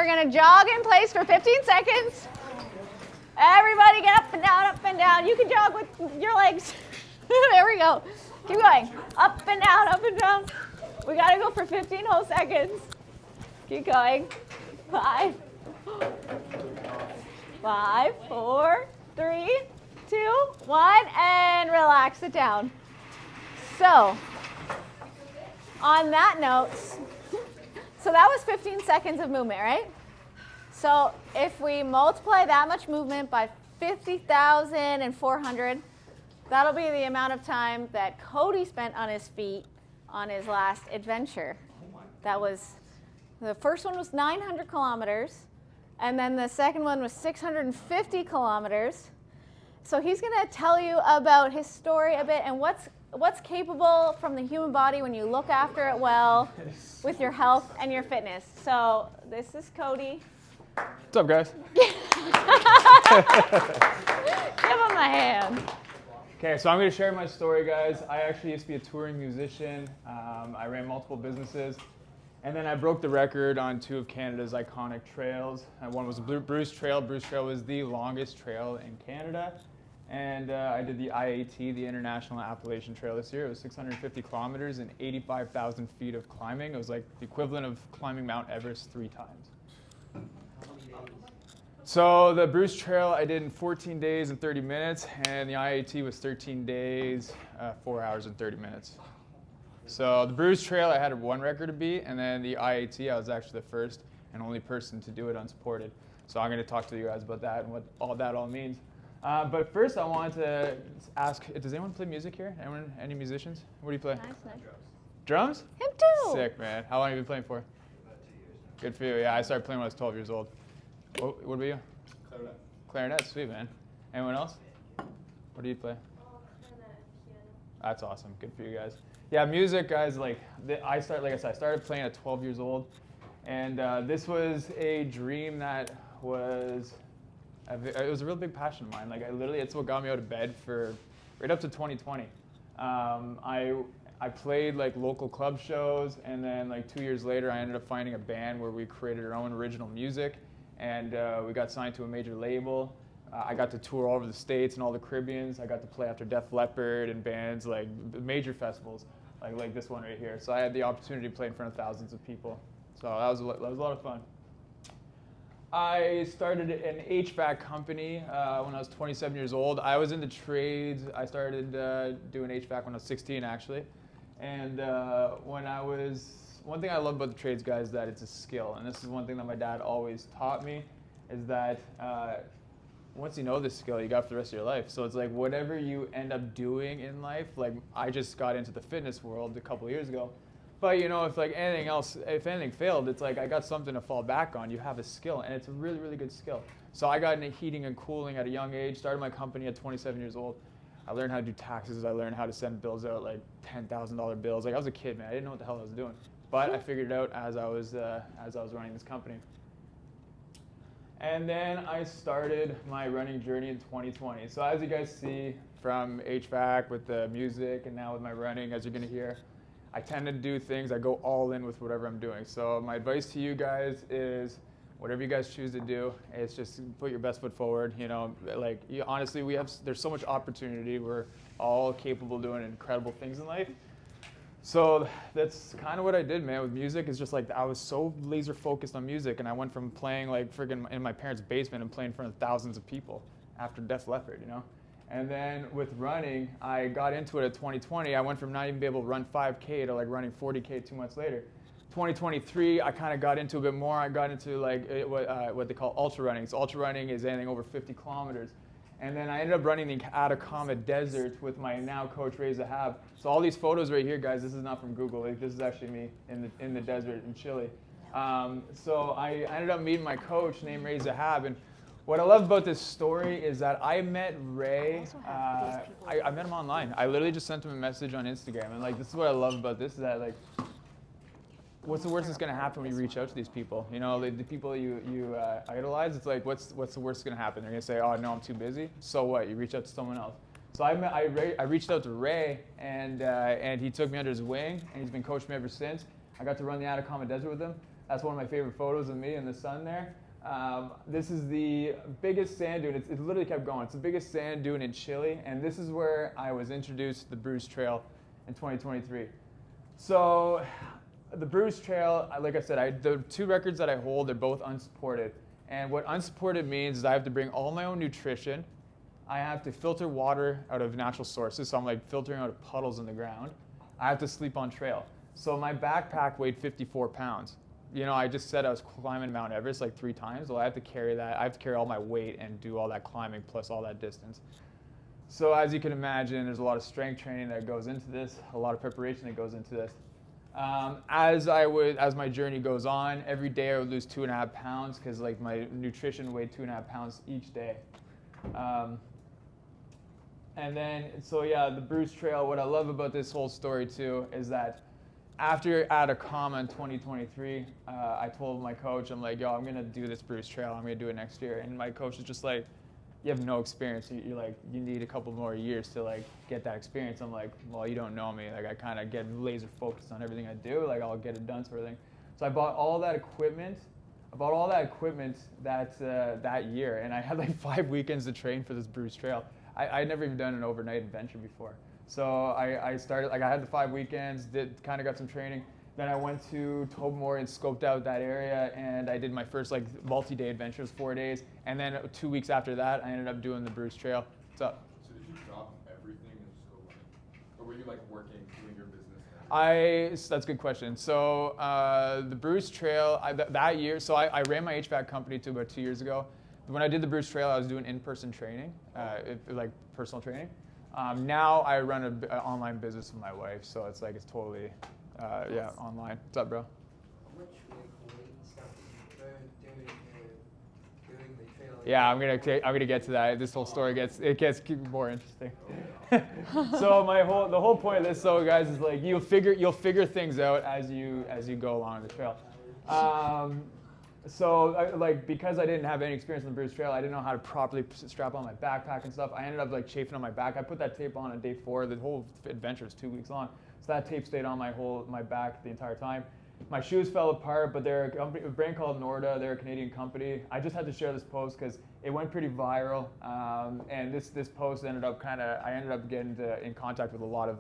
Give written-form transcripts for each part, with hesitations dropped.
we're going to jog in place for 15 seconds. Everybody get up and down, up and down. You can jog with your legs. There we go. Keep going. Up and down, up and down. We got to go for 15 whole seconds. Keep going. 5, 4, 3, 2, 1, and relax it down. So, on that note, so that was 15 seconds of movement, right? So if we multiply that much movement by 50,400, that'll be the amount of time that Cody spent on his feet on his last adventure. That was, the first one was 900 kilometers, and then the second one was 650 kilometers. So he's going to tell you about his story a bit and what's capable from the human body when you look after it well with your health and your fitness. So this is Cody. What's up, guys? Give him a hand. Okay, so I'm going to share my story, guys. I actually used to be a touring musician. I ran multiple businesses. And then I broke the record on 2 of Canada's iconic trails. One was the Bruce Trail. Bruce Trail was the longest trail in Canada. And I did the IAT, the International Appalachian Trail this year. It was 650 kilometers and 85,000 feet of climbing. It was like the equivalent of climbing Mount Everest 3 times. So the Bruce Trail I did in 14 days and 30 minutes, and the IAT was 13 days, 4 hours and 30 minutes. So the Bruce Trail I had 1 record to beat, and then the IAT I was actually the first and only person to do it unsupported. So I'm going to talk to you guys about that and what all that means. But first I wanted to ask, does anyone play music here? Any musicians? What do you play? Nice. Drums? Him too. Sick, man. How long have you been playing for? About 2 years. Good for you. Yeah, I started playing when I was 12 years old. What about you? Clarinet. Clarinet, sweet, man. Anyone else? What do you play? Clarinet and piano. That's awesome. Good for you guys. Yeah, music, guys. I started playing at 12 years old, and this was a dream that was. It was a real big passion of mine. It's what got me out of bed for right up to 2020. I played local club shows, and then 2 years later, I ended up finding a band where we created our own original music, and we got signed to a major label. I got to tour all over the States and all the Caribbeans. I got to play after Def Leppard and bands like major festivals, like this one right here. So I had the opportunity to play in front of thousands of people. So that was a lot of fun. I started an HVAC company when I was 27 years old. I was in the trades. I started doing HVAC when I was 16, actually. And one thing I love about the trades, guys, is that it's a skill. And this is one thing that my dad always taught me, is that once you know this skill, you got it for the rest of your life. So it's whatever you end up doing in life, I just got into the fitness world a couple of years ago. But if if anything failed, it's I got something to fall back on. You have a skill, and it's a really, really good skill. So I got into heating and cooling at a young age, started my company at 27 years old. I learned how to do taxes. I learned how to send bills out, $10,000 bills. I was a kid, man. I didn't know what the hell I was doing. But I figured it out as I was running this company. And then I started my running journey in 2020. So as you guys see from HVAC with the music and now with my running, as you're going to hear, I tend to do things, I go all in with whatever I'm doing. So my advice to you guys is whatever you guys choose to do, it's just put your best foot forward. Honestly, there's so much opportunity. We're all capable of doing incredible things in life. So that's kind of what I did, man, with music. It's just I was so laser focused on music, and I went from playing friggin' in my parents' basement and playing in front of thousands of people after Def Leppard, And then with running, I got into it at 2020. I went from not even being able to run 5K to running 40K 2 months later. 2023, I kind of got into a bit more. I got into what they call ultra running. So ultra running is anything over 50 kilometers. And then I ended up running the Atacama Desert with my now coach, Ray Zahab. So all these photos right here, guys, this is not from Google. This is actually me in the desert in Chile. So I ended up meeting my coach named Ray Zahab. And what I love about this story is that I met Ray, I met him online. I literally just sent him a message on Instagram. And this is what I love about this, is that what's the worst that's going to happen when you reach out to these people? The people you idolize, it's what's the worst that's going to happen? They're going to say, oh, no, I'm too busy. So what? You reach out to someone else. So I reached out to Ray, and he took me under his wing, and he's been coaching me ever since. I got to run the Atacama Desert with him. That's one of my favorite photos of me in the sun there. This is the biggest sand dune. It literally kept going. It's the biggest sand dune in Chile, and this is where I was introduced to the Bruce Trail in 2023. So the Bruce Trail, like I said, the 2 records that I hold, they're both unsupported. And what unsupported means is I have to bring all my own nutrition. I have to filter water out of natural sources, so I'm like filtering out of puddles in the ground. I have to sleep on trail. So my backpack weighed 54 pounds. You know, I just said I was climbing Mount Everest like 3 times. Well, I have to carry that. I have to carry all my weight and do all that climbing plus all that distance. So as you can imagine, there's a lot of strength training that goes into this, a lot of preparation that goes into this. As my journey goes on, every day I would lose 2.5 pounds because like my nutrition weighed 2.5 pounds each day. And then, so yeah, the Bruce Trail, what I love about this whole story too is that after Atacama in 2023, I told my coach, I'm like, yo, I'm gonna do this Bruce Trail, I'm gonna do it next year. And my coach is just like, you have no experience. You're like, you need a couple more years to like get that experience. I'm like, well, you don't know me. Like I kind of get laser focused on everything I do. Like I'll get it done sort of thing. So I bought all that equipment. That year, and I had like 5 weekends to train for this Bruce Trail. I'd never even done an overnight adventure before. So I started, like I had the 5 weekends, got some training. Then I went to Tobermory and scoped out that area, and I did my first like multi-day adventures, 4 days. And then 2 weeks after that, I ended up doing the Bruce Trail. What's up? So did you drop everything and just go running? Or were you like working, doing your business? That's a good question. So the Bruce Trail, that year, so I ran my HVAC company to about 2 years ago. When I did the Bruce Trail, I was doing in-person training, like personal training. Now I run an online business with my wife, so it's totally, online. What's up, bro? How much weight and stuff did you burn doing the trail? Yeah, I'm gonna get to that. This whole story gets more interesting. So the whole point of this, guys, is like you'll figure things out as you go along the trail. Because I didn't have any experience on the Bruce Trail, I didn't know how to properly strap on my backpack and stuff. I ended up like chafing on my back. I put that tape on day 4. The whole adventure is 2 weeks long, so that tape stayed on my back the entire time. My shoes fell apart, but they're a brand called Norda. They're a Canadian company. I just had to share this post because it went pretty viral, and this post ended up getting in contact with a lot of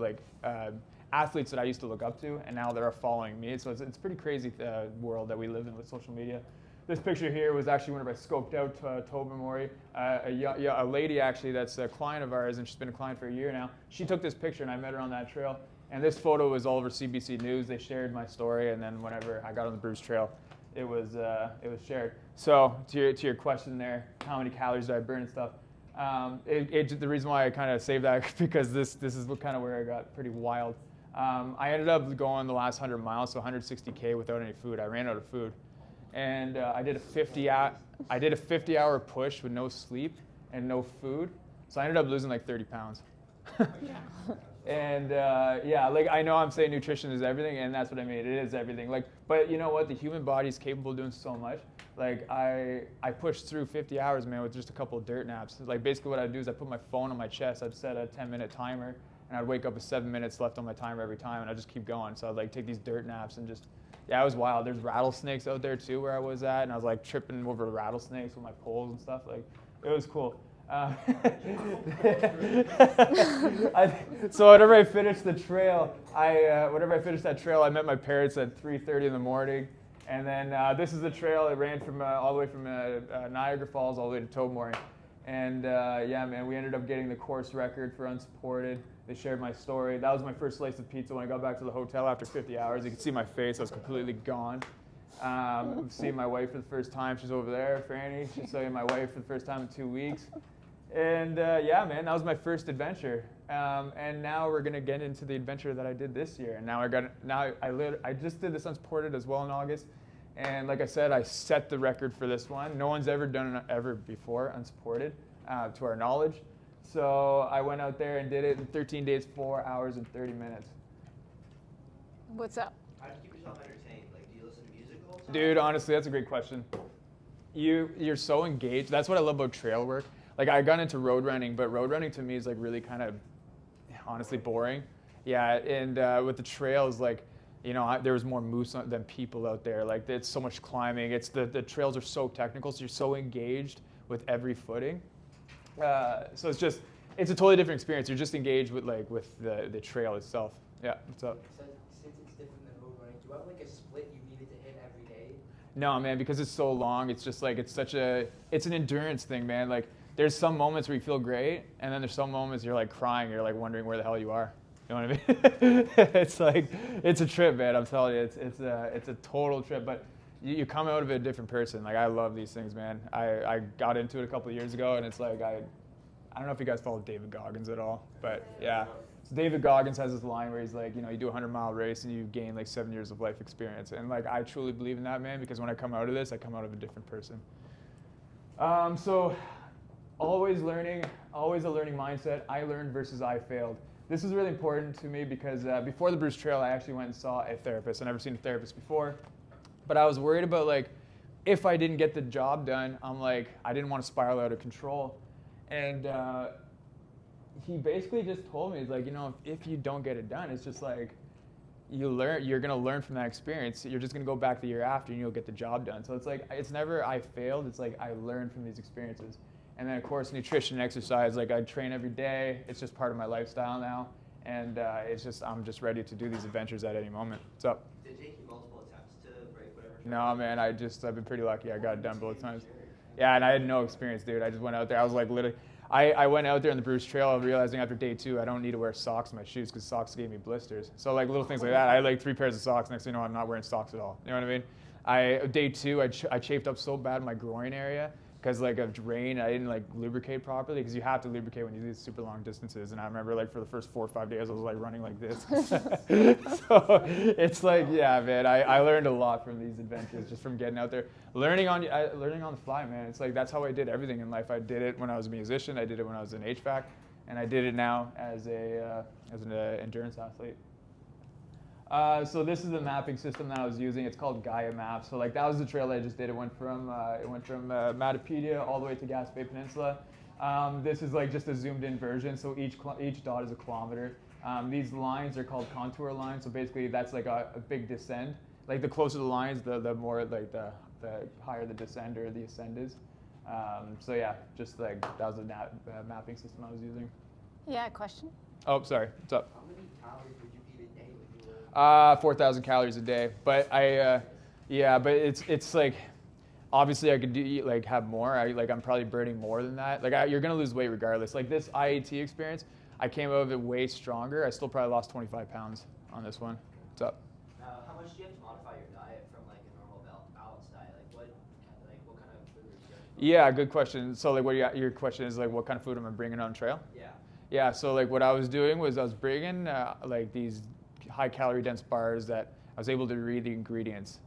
athletes that I used to look up to, and now they're following me. So it's a pretty crazy world that we live in with social media. This picture here was actually whenever I scoped out Tobermory. A lady actually that's a client of ours, and she's been a client for a year now. She took this picture, and I met her on that trail. And this photo was all over CBC News. They shared my story, and then whenever I got on the Bruce Trail, it was shared. So to your question there, how many calories did I burn and stuff? The reason why I kind of saved that because this is kind of where I got pretty wild. I ended up going the last 100 miles, so 160K without any food. I ran out of food, and I did a 50-hour push with no sleep and no food. So I ended up losing like 30 pounds. And I know I'm saying nutrition is everything, and that's what I mean. It is everything. But you know what? The human body is capable of doing so much. I pushed through 50 hours, man, with just a couple of dirt naps. Basically what I'd do is I put my phone on my chest. I'd set a 10-minute timer, and I'd wake up with 7 minutes left on my timer every time, and I'd just keep going. So I'd take these dirt naps and just, it was wild. There's rattlesnakes out there too where I was at, and I was tripping over the rattlesnakes with my poles and stuff. It was cool. So whenever I finished the trail, I met my parents at 3:30 in the morning, and then this is the trail. It ran from all the way from Niagara Falls all the way to Tobermory, and man, we ended up getting the course record for unsupported. They shared my story. That was my first slice of pizza when I got back to the hotel after 50 hours. You can see my face; I was completely gone. Seeing my wife for the first time. She's over there, Franny. She's seeing my wife for the first time in 2 weeks. And man, that was my first adventure. And now we're gonna get into the adventure that I did this year. And I just did this unsupported as well in August. And like I said, I set the record for this one. No one's ever done it ever before unsupported, to our knowledge. So I went out there and did it in 13 days, 4 hours and 30 minutes. What's up? How do you keep yourself entertained? Do you listen to music all the time? Dude, honestly, that's a great question. You're so engaged. That's what I love about trail work. I got into road running, but road running to me is really kind of honestly boring. Yeah, and with the trails, you know, there was more moose than people out there. Like, it's so much climbing. It's the trails are so technical, so you're so engaged with every footing. So it's a totally different experience. You're just engaged with the trail itself. Yeah, what's up? Since it's different than road running, do you have like a split you needed to hit every day? No, man, because it's so long. It's just like it's an endurance thing, man. Like, there's some moments where you feel great, and then there's some moments you're like crying. You're like wondering where the hell you are. You know what I mean? It's a trip, man. I'm telling you, it's a total trip. But you come out of it a different person. Like, I love these things, man. I got into it a couple of years ago, and it's like I don't know if you guys follow David Goggins at all, but yeah. So David Goggins has this line where he's like, you know, you do a 100-mile race and you gain like 7 years of life experience. And like, I truly believe in that, man, because when I come out of this, I come out of a different person. So always learning, always a learning mindset. I learned versus I failed. This is really important to me because before the Bruce Trail, I actually went and saw a therapist. I'd never seen a therapist before, but I was worried about like, if I didn't get the job done, I'm like, I didn't want to spiral out of control. And he basically just told me, he's like, you know, if you don't get it done, it's just like, you're going to learn from that experience. You're just going to go back the year after and you'll get the job done. So it's like, it's never I failed. It's like, I learned from these experiences. And then of course, nutrition and exercise, like I train every day. It's just part of my lifestyle now. And I'm just ready to do these adventures at any moment. What's up? Did it take you multiple attempts to break whatever? No, man, I've been pretty lucky. I got it done both times. Yeah, and I had no experience, dude. I just went out there. I was like literally, I went out there on the Bruce Trail realizing after day 2, I don't need to wear socks in my shoes because socks gave me blisters. So like little things like that. I had like 3 pairs of socks. Next thing you know, I'm not wearing socks at all. You know what I mean? Day 2, I chafed up so bad in my groin area because like of rain. I didn't like lubricate properly because you have to lubricate when you do these super long distances. And I remember like for the first 4 or 5 days, I was like running like this. So it's like, yeah, man, I learned a lot from these adventures just from getting out there. Learning on the fly, man. It's like, that's how I did everything in life. I did it when I was a musician. I did it when I was in HVAC. And I did it now as an endurance athlete. So this is the mapping system that I was using. It's called Gaia Maps. So like that was the trail that I just did. It went from Matapedia all the way to Gaspé Peninsula. This is like just a zoomed in version. So each dot is a kilometer. These lines are called contour lines. So basically that's like a big descent. Like the closer the lines, the more like the higher the descent or the ascend is. So yeah, just like that was the mapping system I was using. Yeah, question? Oh, sorry. What's up? How many calories would you eat a day when you were? 4,000 calories a day. But but it's like, obviously I could have more. I'm probably burning more than that. Like you're gonna lose weight regardless. Like this IAT experience, I came out of it way stronger. I still probably lost 25 pounds on this one. What's up? How much do you have to modify your diet from like a normal balanced diet? Like what kind of food are you? Yeah, good question. So like your question is like what kind of food am I bringing on trail? Yeah. Yeah, so like what I was doing was I was bringing like these high calorie dense bars that I was able to read the ingredients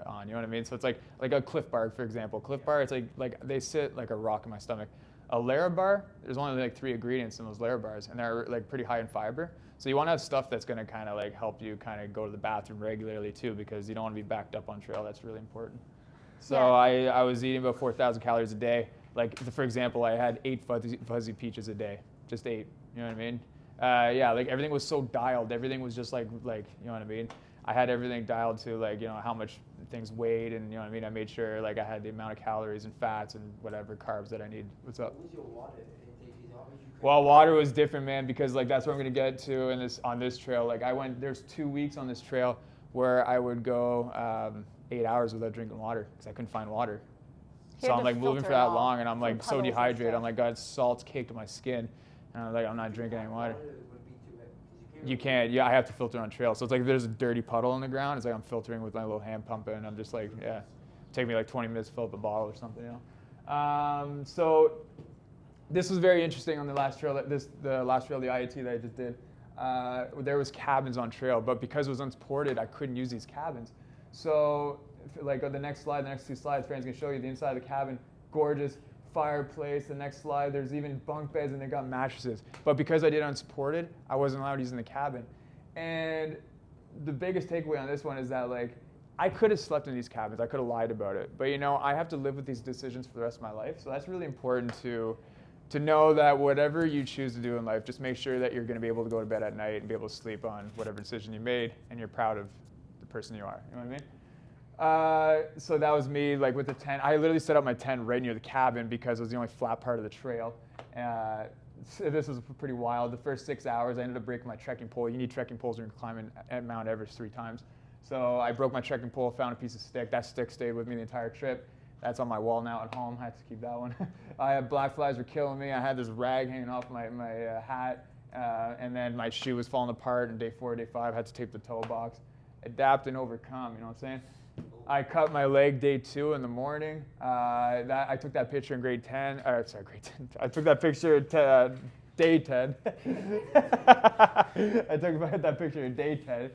on, you know what I mean? So it's like a Cliff Bar, for example. Cliff Bar, it's like they sit like a rock in my stomach. A Lara bar, there's only like 3 ingredients in those Lara bars, and they're like pretty high in fiber. So you want to have stuff that's going to kind of like help you kind of go to the bathroom regularly too, because you don't want to be backed up on trail. That's really important. So Yeah. I was eating about 4,000 calories a day. Like for example, I had 8 fuzzy peaches a day. Just 8, you know what I mean? Yeah, like everything was so dialed. Everything was just like, you know what I mean? I had everything dialed to like, you know, how much things weighed and, you know what I mean? I made sure like I had the amount of calories and fats and whatever carbs that I need. What's up? What was your water intake? How much you Well, water was different, man, because like that's what I'm gonna get to on this trail. Like there's 2 weeks on this trail where I would go 8 hours without drinking water because I couldn't find water. You So had I'm to like moving filter for it that all long, and I'm from like so puddles and dehydrated. stuff. I'm like got salt's caked to my skin, and I'm like I'm not drinking any water. would be too heavy, 'cause You can't. Yeah, I have to filter on trail. So it's like if there's a dirty puddle on the ground, it's like I'm filtering with my little hand pump, and I'm just like, yeah, take me like 20 minutes to fill up a bottle or something, you know. So this was very interesting on the last trail. The last trail, the IAT that I just did. There was cabins on trail, but because it was unsupported, I couldn't use these cabins. So like on the next 2 slides, Fran's gonna show you the inside of the cabin. Gorgeous fireplace. The next slide, there's even bunk beds and they got mattresses. But because I did unsupported, I wasn't allowed to use in the cabin. And the biggest takeaway on this one is that like I could have slept in these cabins. I could have lied about it. But you know, I have to live with these decisions for the rest of my life. So that's really important to know that whatever you choose to do in life, just make sure that you're going to be able to go to bed at night and be able to sleep on whatever decision you made, and you're proud of person you are. You know what I mean? So that was me, like with the tent. I literally set up my tent right near the cabin because it was the only flat part of the trail. So this was pretty wild. The first 6 hours, I ended up breaking my trekking pole. You need trekking poles when you're climbing at Mount Everest 3 times. So I broke my trekking pole, found a piece of stick. That stick stayed with me the entire trip. That's on my wall now at home. I had to keep that one. I had black flies were killing me. I had this rag hanging off my hat, and then my shoe was falling apart. And day 4, day 5, I had to tape the toe box. Adapt and overcome. You know what I'm saying? I cut my leg day 2 in the morning. I took that picture in grade 10. Grade 10. I took that picture at day 10. I took that picture in day 10.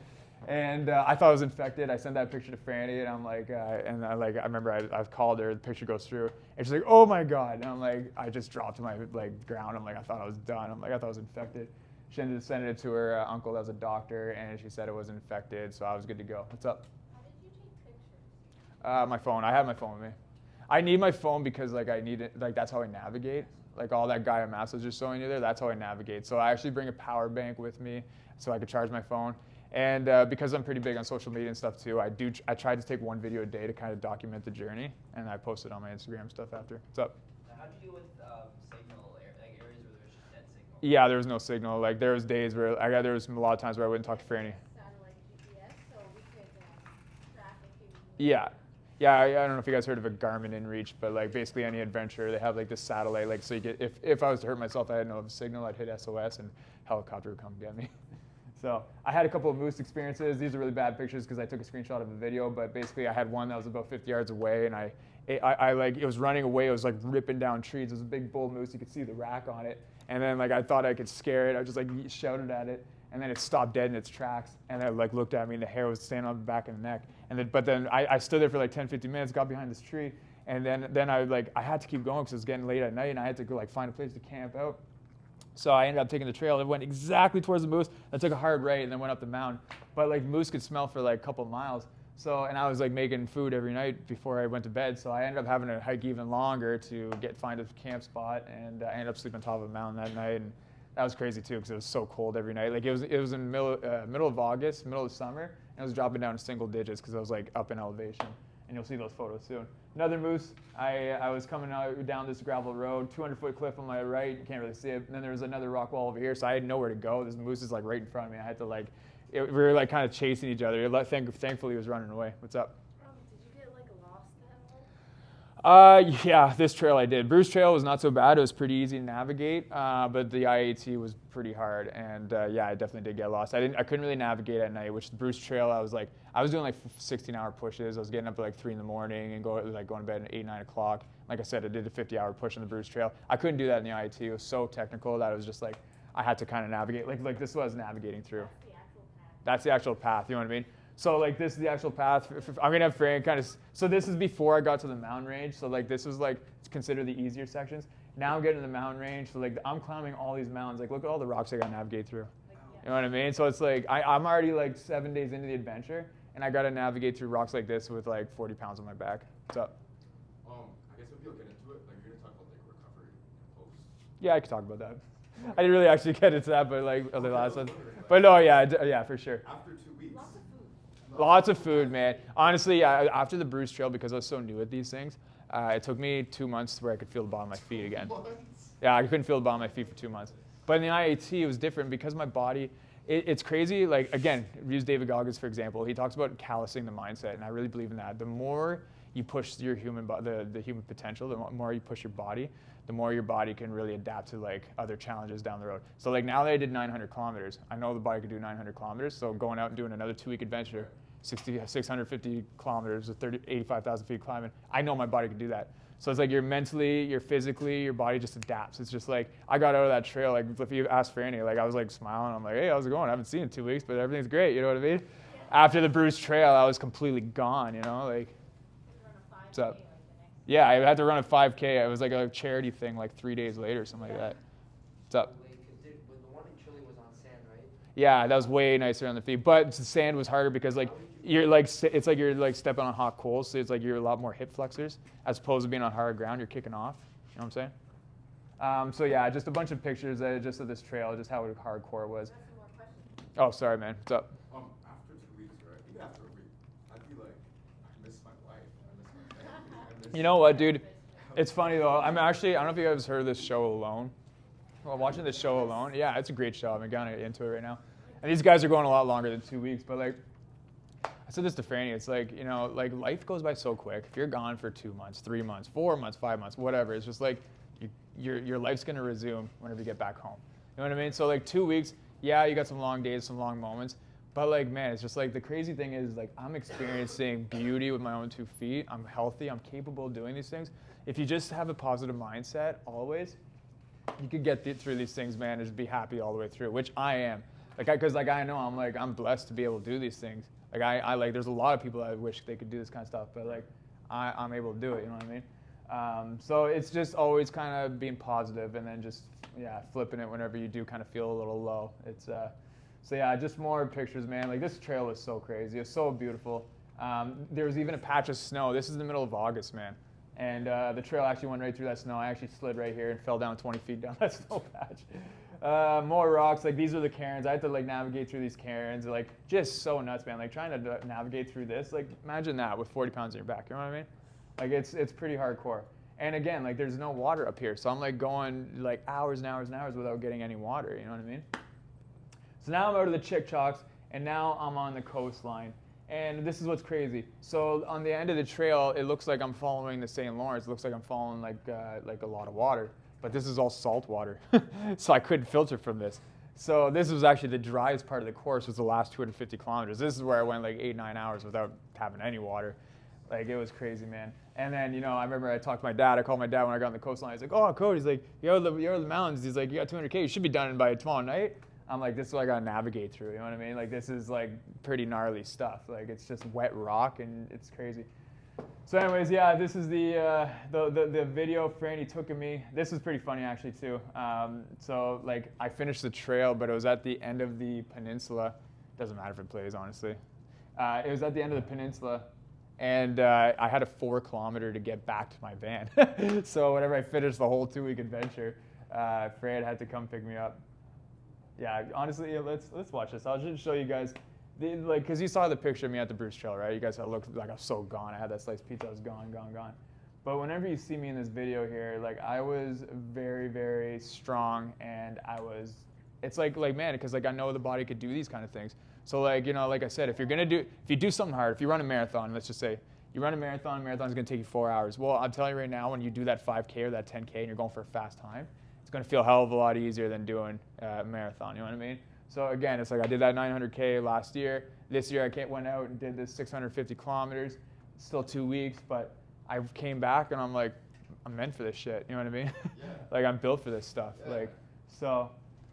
And I thought I was infected. I sent that picture to Franny, and I'm like, I remember I called her. The picture goes through, and she's like, "Oh my God!" And I'm like, I just dropped to my ground. I'm like, I thought I was done. I thought I was infected. She ended up sending it to her uncle that was a doctor, and she said it was infected, so I was good to go. What's up? How did you take pictures? My phone. I have my phone with me. I need my phone because I need it. That's how I navigate. Like all that Gaia Maps was just showing you there. That's how I navigate. So I actually bring a power bank with me so I could charge my phone. And because I'm pretty big on social media and stuff too, I try to take 1 video a day to kind of document the journey, and I post it on my Instagram stuff after. What's up? How'd you deal with signal, like areas where there's just dead signal? Yeah, there was no signal. Like there was days where there was a lot of times where I wouldn't talk to Franny. Satellite GPS, so we could track if you. Yeah. I don't know if you guys heard of a Garmin InReach, but like basically any adventure, they have like this satellite, like so you get if I was to hurt myself, I had no signal, I'd hit SOS and helicopter would come get me. So I had a couple of moose experiences. These are really bad pictures because I took a screenshot of a video, but basically I had one that was about 50 yards away, and it was running away. It was like ripping down trees. It was a big bull moose. You could see the rack on it, and then like I thought I could scare it. I just like shouted at it, and then it stopped dead in its tracks, and it like looked at me, and the hair was standing on the back of the neck. And but then I stood there for like 10, 15 minutes, got behind this tree, and then I had to keep going because it was getting late at night, and I had to go like find a place to camp out. So I ended up taking the trail. It went exactly towards the moose. I took a hard right and then went up the mountain. But like moose could smell for like a couple of miles. So, and I was like making food every night before I went to bed. So I ended up having to hike even longer to find a camp spot. And I ended up sleeping on top of a mountain that night. And that was crazy too because it was so cold every night. Like it was in middle of August, middle of summer, and it was dropping down to single digits because I was like up in elevation. And you'll see those photos soon. Another moose, I was coming out down this gravel road, 200-foot cliff on my right, you can't really see it, and then there was another rock wall over here, so I had nowhere to go. This moose is like right in front of me. I had to we were like kind of chasing each other. Thankfully he was running away. What's up? Did you get like lost that one? Yeah, this trail I did. Bruce Trail was not so bad. It was pretty easy to navigate, but the IAT was pretty hard, and yeah, I definitely did get lost. I couldn't really navigate at night, which the Bruce Trail, I was doing like 16-hour pushes. I was getting up at like 3 in the morning and going to bed at 8, 9 o'clock. Like I said, I did a 50-hour push on the Bruce Trail. I couldn't do that in the IAT. It was so technical that it was just like I had to kind of navigate. Like this was navigating through. That's the actual path. You know what I mean? So like this is the actual path. I'm gonna have Frank kind of. So this is before I got to the mountain range. So like this was like considered the easier sections. Now I'm getting to the mountain range. So like I'm climbing all these mountains. Like look at all the rocks I gotta navigate through. You know what I mean? So it's like I'm already like 7 days into the adventure, and I gotta navigate through rocks like this with like 40 pounds on my back. What's up? I guess if you'll get into it, like you're gonna talk about like recovery and post. Yeah, I could talk about that. I didn't really actually get into that, but like the last one. But no, yeah, for sure. After 2 weeks. Lots of food, man. Honestly, after the Bruce Trail, because I was so new at these things, it took me 2 months where I could feel the bottom of my feet again. Yeah, I couldn't feel the bottom of my feet for 2 months. But in the IAT, it was different because my body, it's crazy. Like, again, use David Goggins, for example. He talks about callousing the mindset, and I really believe in that. The more you push your the human potential, the more you push your body, the more your body can really adapt to like other challenges down the road. So like now that I did 900 kilometers, I know the body could do 900 kilometers. So going out and doing another 2-week adventure, 650 kilometers with 85,000 feet climbing, I know my body could do that. So it's like you're mentally, you're physically, your body just adapts. It's just like, I got out of that trail, like if you asked Franny, like I was like smiling, I'm like, hey, how's it going? I haven't seen it in 2 weeks, but everything's great, you know what I mean? After the Bruce Trail, I was completely gone, you know, like, what's up? Yeah, I had to run a 5K. It was like a charity thing like 3 days later or something like that. What's up? The one in Chile was on sand, right? Yeah, that was way nicer on the feet. But the sand was harder because like you're like it's like you're like stepping on hot coals, so it's like you're a lot more hip flexors as opposed to being on hard ground. You're kicking off. You know what I'm saying? So yeah, just a bunch of pictures just of this trail, just how hardcore it was. Oh, sorry, man. What's up? After 2 weeks, right? Even after a week, You know what, dude? It's funny though. I don't know if you guys heard of this show Alone. Well, watching this show Alone, yeah, it's a great show. I'm kind of into it right now. And these guys are going a lot longer than 2 weeks. But like, I said this to Franny. It's like, you know, like life goes by so quick. If you're gone for 2 months, 3 months, 4 months, 5 months, whatever, it's just like your life's gonna resume whenever you get back home. You know what I mean? So like 2 weeks, yeah, you got some long days, some long moments. But like, man, it's just like the crazy thing is like I'm experiencing beauty with my own 2 feet. I'm healthy. I'm capable of doing these things. If you just have a positive mindset always, you could get through these things, man, and just be happy all the way through, which I am. Because I know I'm blessed to be able to do these things. Like I there's a lot of people that wish they could do this kind of stuff, but like I'm able to do it. You know what I mean? So it's just always kind of being positive and then just flipping it whenever you do kind of feel a little low. It's so yeah, just more pictures, man. Like this trail is so crazy. It's so beautiful. There was even a patch of snow. This is in the middle of August, man. And the trail actually went right through that snow. I actually slid right here and fell down 20 feet down that snow patch. More rocks. Like these are the cairns. I had to like navigate through these cairns. Like just so nuts, man. Like trying to navigate through this. Like imagine that with 40 pounds on your back. You know what I mean? Like it's pretty hardcore. And again, like there's no water up here, so I'm like going like hours and hours and hours without getting any water. You know what I mean? So now I'm out of the Chick-Chocks, and now I'm on the coastline. And this is what's crazy. So on the end of the trail, it looks like I'm following the St. Lawrence. It looks like I'm following like a lot of water. But this is all salt water. So I couldn't filter from this. So this was actually the driest part of the course, was the last 250 kilometers. This is where I went like 8-9 hours without having any water. Like it was crazy, man. And then, you know, I remember I talked to my dad. I called my dad when I got on the coastline. He's like, oh, Cody, he's like, you're over the mountains. He's like, you got 200K. You should be done by tomorrow night. I'm like, this is what I got to navigate through. You know what I mean? Like, this is like pretty gnarly stuff. Like, it's just wet rock and it's crazy. So anyways, yeah, this is the video Franny took of me. This was pretty funny actually too. So like I finished the trail, but it was at the end of the peninsula. Doesn't matter if it plays, honestly. It was at the end of the peninsula. And I had a 4 kilometer to get back to my van. So whenever I finished the whole 2-week adventure, Fred had to come pick me up. Yeah, honestly, yeah, let's watch this. I'll just show you guys, because you saw the picture of me at the Bruce Trail, right? You guys looked like I was so gone. I had that sliced pizza. I was gone. But whenever you see me in this video here, like I was very, very strong, and it's like man, because like I know the body could do these kind of things. So like, you know, like I said, if you do something hard, if you run a marathon, let's just say you run a marathon's going to take you 4 hours. Well, I'm telling you right now, when you do that 5K or that 10K and you're going for a fast time, it's going to feel a hell of a lot easier than doing a marathon. You know what I mean? So again, it's like I did that 900K last year. This year I went out and did this 650 kilometers. It's still 2 weeks, but I came back and I'm like, I'm meant for this shit. You know what I mean? Yeah. Like I'm built for this stuff. Yeah. Like, so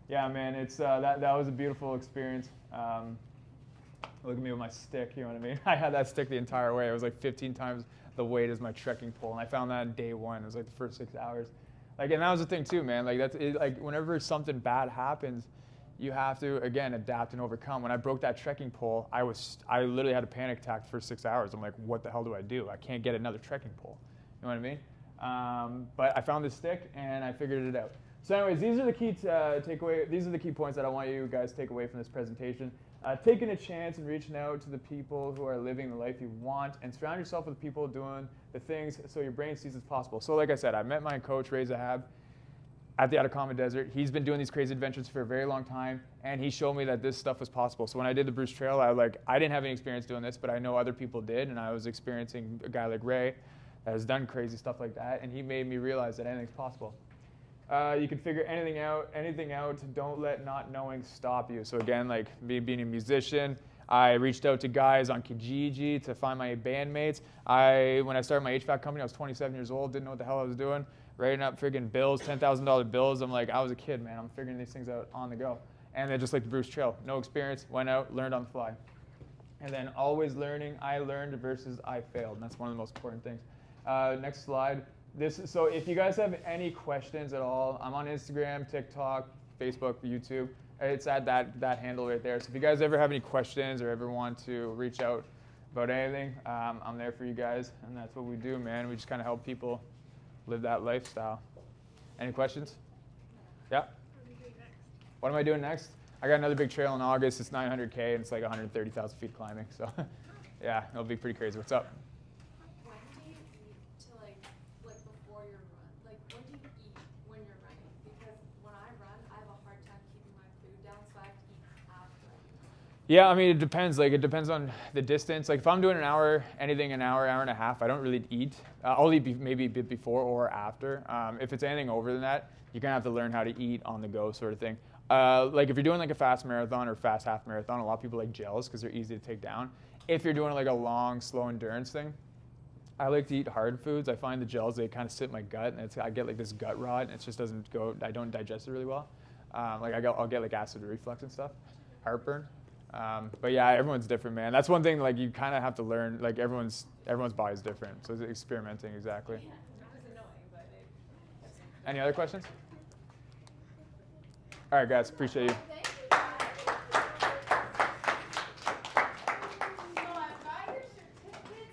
yeah, man, it's that was a beautiful experience. Look at me with my stick. You know what I mean? I had that stick the entire way. It was like 15 times the weight as my trekking pole, and I found that on day 1. It was like the first 6 hours. Like, and that was the thing too, man. Like that's it, like whenever something bad happens, you have to again adapt and overcome. When I broke that trekking pole, I literally had a panic attack for 6 hours. I'm like, what the hell do I do? I can't get another trekking pole. You know what I mean? But I found this stick and I figured it out. So, anyways, these are the key takeaway. These are the key points that I want you guys to take away from this presentation. Taking a chance and reaching out to the people who are living the life you want, and surround yourself with people doing the things so your brain sees as possible. So like I said, I met my coach, Ray Zahab, at the Atacama Desert. He's been doing these crazy adventures for a very long time, and he showed me that this stuff was possible. So when I did the Bruce Trail, I didn't have any experience doing this, but I know other people did, and I was experiencing a guy like Ray that has done crazy stuff like that, and he made me realize that anything's possible. You can figure anything out. Don't let not knowing stop you. So again, like me being a musician, I reached out to guys on Kijiji to find my bandmates. When I started my HVAC company, I was 27 years old, didn't know what the hell I was doing, writing up friggin' bills, $10,000 bills. I'm like, I was a kid, man. I'm figuring these things out on the go. And then just like the Bruce Trail, no experience, went out, learned on the fly. And then always learning, I learned versus I failed. And that's one of the most important things. Next slide. So if you guys have any questions at all, I'm on Instagram, TikTok, Facebook, YouTube. It's at that handle right there. So if you guys ever have any questions or ever want to reach out about anything, I'm there for you guys. And that's what we do, man. We just kind of help people live that lifestyle. Any questions? Yeah? What am I doing next? I got another big trail in August. It's 900K, and it's like 130,000 feet climbing. So yeah, it'll be pretty crazy. What's up? When do you eat to like Yeah, I mean, it depends. Like, it depends on the distance. Like, if I'm doing an hour, anything an hour, hour and a half, I don't really eat. I'll eat maybe a bit before or after. If it's anything over than that, you're gonna have to learn how to eat on the go, sort of thing. Like, if you're doing like a fast marathon or fast half marathon, a lot of people like gels because they're easy to take down. If you're doing like a long, slow endurance thing, I like to eat hard foods. I find the gels, they kind of sit in my gut, and I get like this gut rot, and it just doesn't go. I don't digest it really well. Like, I'll get like acid reflux and stuff, heartburn. But yeah, everyone's different, man. That's one thing, like, you kind of have to learn, like, everyone's body's different, so it's experimenting, exactly. Any other questions? All right, guys, appreciate you.